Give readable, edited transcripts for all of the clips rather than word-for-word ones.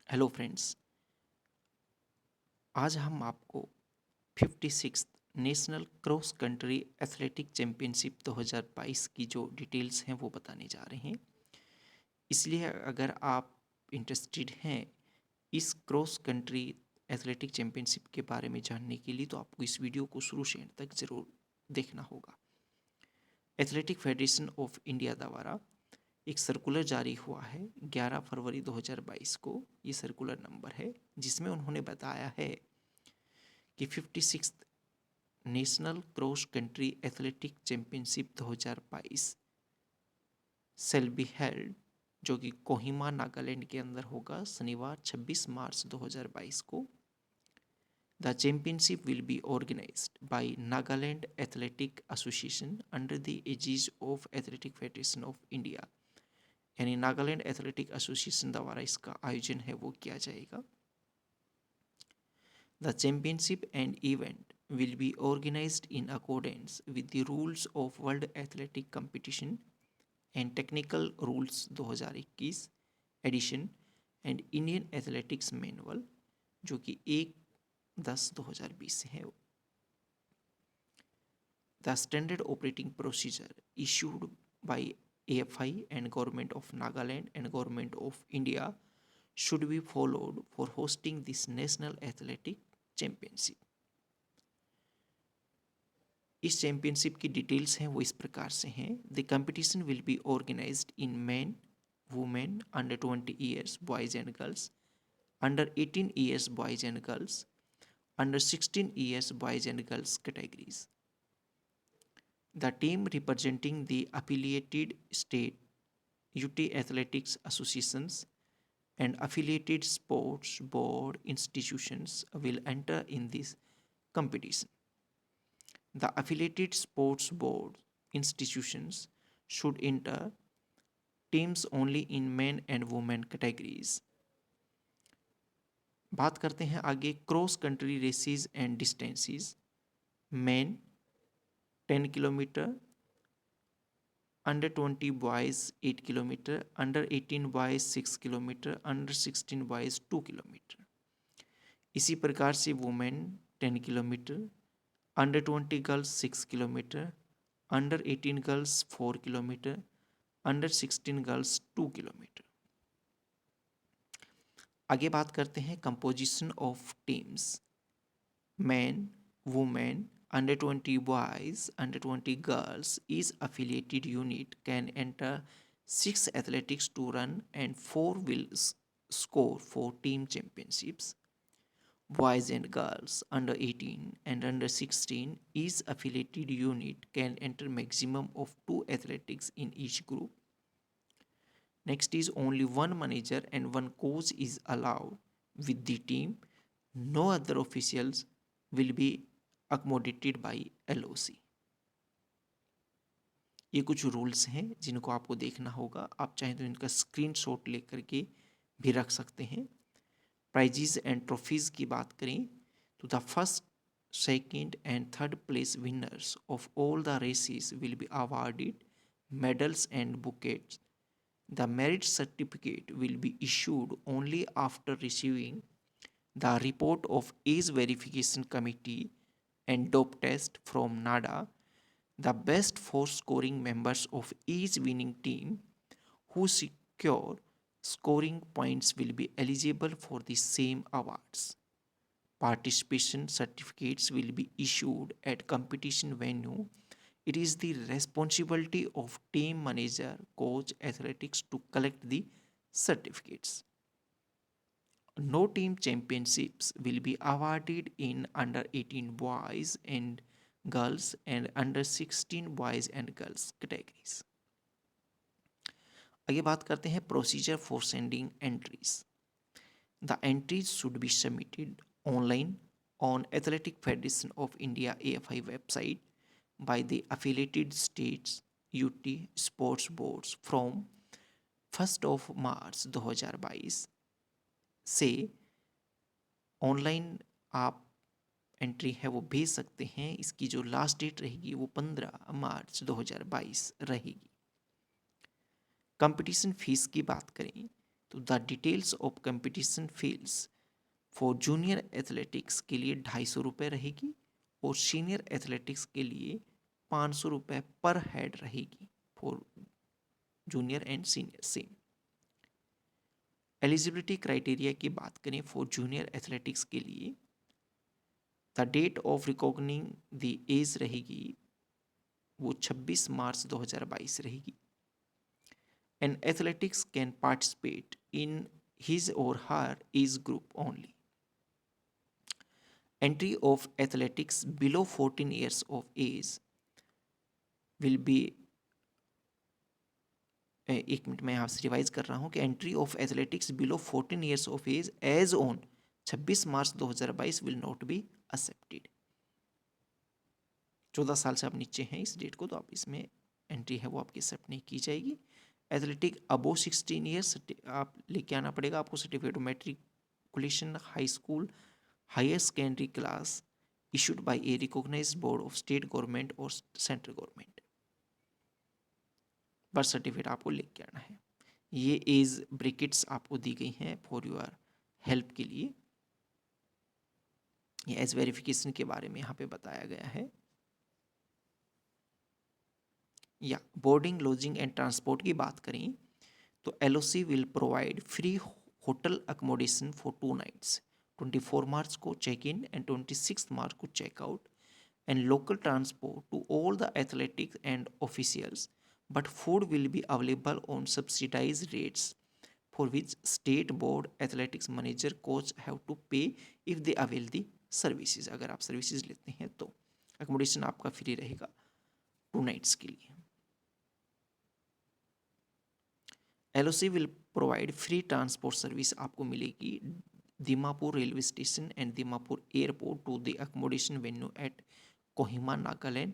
Hello friends. आज हम आपको 56th national cross country athletic championship 2022 की जो डिटेल्स हैं वो बताने जा रहे हैं। इसलिए अगर आप इंटरेस्टेड हैं इस क्रॉस कंट्री एथलेटिक चैम्पियनशिप के बारे में जानने के लिए, तो आपको इस वीडियो को शुरू से एंड तक ज़रूर देखना होगा। एथलेटिक फेडरेशन ऑफ इंडिया द्वारा एक सर्कुलर जारी हुआ है 11 फरवरी 2022 को। ये सर्कुलर नंबर है जिसमें उन्होंने बताया है कि 56 national cross country athletic championship 2022 shall be held, जो कि कोहिमा नागालैंड के अंदर होगा शनिवार 26 मार्च 2022 को। The championship will be organised by Nagaland athletic association under the aegis of athletic federation of India, यानी नागालैंड एथलेटिक एसोसिएशन द्वारा इसका आयोजन है वो किया जाएगा। The championship and event will be organized in accordance with the rules of World Athletic Competition and Technical Rules 2021 edition and Indian athletics manual, जो कि 1/10/2020 से है। The standard operating procedure issued by AFI and Government of Nagaland and Government of India should be followed for hosting this national athletic championship. इस championship की details हैं वो इस प्रकार से हैं। The competition will be organised in men, women, under 20 years boys and girls, under 18 years boys and girls, under 16 years boys and girls categories. The team representing the affiliated state UT athletics associations and affiliated sports board institutions will enter in this competition. The affiliated sports board institutions should enter teams only in men and women categories. बात करते हैं आगे cross country races and distances. Men 10 kilometre, under 20 boys 8 kilometre, under 18 boys 6 kilometre, under 16 boys 2 kilometre. इसी प्रकार से women 10 kilometre, under 20 girls 6 kilometre, under 18 girls 4 kilometre, under 16 girls 2 kilometre. आगे बात करते हैं composition of teams. Men, women, under 20 boys, under 20 girls, each affiliated unit can enter 6 athletics to run and 4 will score for team championships. Boys and girls under 18 and under 16, each affiliated unit can enter maximum of 2 athletics in each group. Next is only one manager and one coach is allowed with the team. No other officials will be accommodated by LOC. ये कुछ rules हैं जिनको आपको देखना होगा। आप चाहें तो इनका स्क्रीनशॉट लेकर के भी रख सकते हैं। प्राइजेस एंड ट्रॉफीज़ की बात करें तो the first, second and third place winners of all the races will be awarded medals and bouquets. The merit certificate will be issued only after receiving the report of age verification committee and dope test from NADA. The best 4 scoring members of each winning team who secure scoring points will be eligible for the same awards. Participation certificates will be issued at competition venue. It is the responsibility of team manager, coach, athletics to collect the certificates. No team championships will be awarded in under 18 boys and girls and under 16 boys and girls categories. आगे बात करते हैं procedure for sending entries. The entries should be submitted online on Athletic Federation of India AFI website by the affiliated states UT sports boards from 1st of March 2022 से online आप entry है वो भेज सकते हैं। इसकी जो लास्ट डेट रहेगी वो 15 मार्च 2022 रहेगी। कंपटीशन फीस की बात करें तो the details of competition fields for junior athletics के लिए 250 रहेगी और सीनियर एथलेटिक्स के लिए 500 पर हेड रहेगी for junior and senior same. Eligibility criteria की बात करें फॉर जूनियर एथलेटिक्स के लिए, the date of recognising the age रहेगी वो 26 मार्च 2022 रहेगी। An athletics can participate in his और her age group only. Entry of athletics below 14 years of age will be, एक मिनट मैं यहाँ से रिवाइज कर रहा हूँ कि entry of athletics below 14 years of age age on 26 March 2022 will not be accepted. 14 साल से आप नीचे हैं इस डेट को, तो आप इसमें एंट्री है वो आपकी एक्सेप्ट नहीं की जाएगी। एथलेटिक अबो 16 ईयर्स आप लेके आना पड़ेगा आपको certificate of matriculation high school higher secondary class issued by a recognised board of state government और सेंट्रल गवर्नमेंट। बर्थ सर्टिफिकेट आपको लेके आना है। ये एज ब्रैकेट्स आपको दी गई हैं फॉर योर हेल्प के लिए। ये एज वेरिफिकेशन के बारे में यहाँ पे बताया गया है। या बोर्डिंग लॉजिंग एंड ट्रांसपोर्ट की बात करें तो LOC will provide free hotel accommodation for 2 nights, 24 मार्च को चेक इन एंड 26 मार्च को check out, and local transport to all the athletics and officials, but food will be available on subsidized rates for which state board athletics manager coach have to pay if they avail the services। अगर आप services लेते हैं तो accommodation आपका free रहेगा 2 nights के लिए। LOC will provide free transport service आपको मिलेगी Dimapur railway station and Dimapur airport to the accommodation venue at Kohima, Nagaland,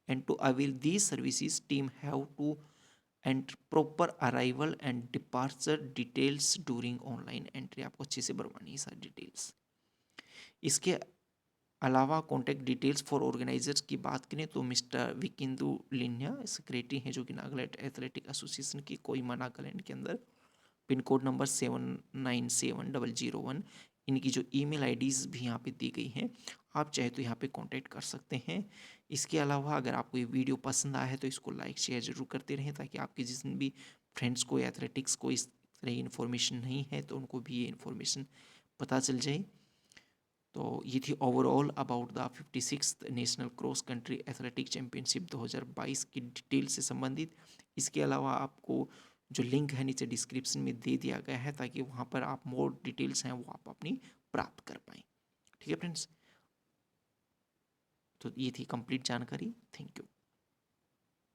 and to avail these services, team have to enter proper arrival and departure details during online entry। आपको अच्छे से भरवानी है सारी details. इसके अलावा contact details for organisers की बात करें तो मिस्टर विकिंदु लिन्या सेक्रेटरी हैं जो कि नागालैंड एथलेटिक एसोसिएशन की कोहिमा नागालैंड के अंदर, पिन कोड नंबर 797001। इनकी जो ईमेल आईडीज़ भी यहाँ पे दी गई हैं, आप चाहे तो यहाँ पे कांटेक्ट कर सकते हैं। इसके अलावा अगर आपको ये वीडियो पसंद आया है तो इसको लाइक शेयर ज़रूर करते रहें ताकि आपके जितने भी फ्रेंड्स को एथलेटिक्स को इस तरह की इन्फॉर्मेशन नहीं है तो उनको भी ये इन्फॉर्मेशन पता चल जाए। तो ये थी overall about the 56th national cross country athletic championship 2022 की डिटेल से संबंधित। इसके अलावा आपको जो लिंक है नीचे डिस्क्रिप्शन में दे दिया गया है ताकि वहाँ पर आप मोर डिटेल्स हैं वो आप अपनी प्राप्त कर पाएँ। ठीक है फ्रेंड्स, तो ये थी कंप्लीट जानकारी। Thank you.